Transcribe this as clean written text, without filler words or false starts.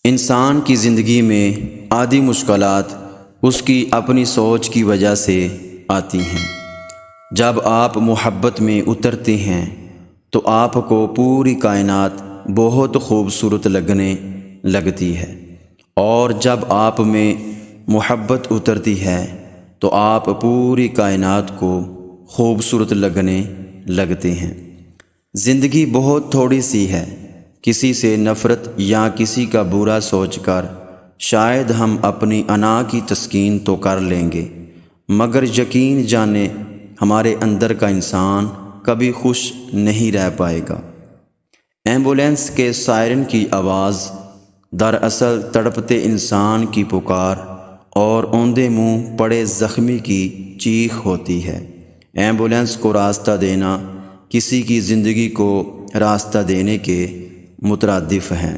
انسان کی زندگی میں آدھی مشکلات اس کی اپنی سوچ کی وجہ سے آتی ہیں۔ جب آپ محبت میں اترتے ہیں تو آپ کو پوری کائنات بہت خوبصورت لگنے لگتی ہے، اور جب آپ میں محبت اترتی ہے تو آپ پوری کائنات کو خوبصورت لگنے لگتے ہیں۔ زندگی بہت تھوڑی سی ہے، کسی سے نفرت یا کسی کا برا سوچ کر شاید ہم اپنی انا کی تسکین تو کر لیں گے، مگر یقین جانیں ہمارے اندر کا انسان کبھی خوش نہیں رہ پائے گا۔ ایمبولینس کے سائرن کی آواز دراصل تڑپتے انسان کی پکار اور اوندھے منہ پڑے زخمی کی چیخ ہوتی ہے۔ ایمبولینس کو راستہ دینا کسی کی زندگی کو راستہ دینے کے مترادف ہیں۔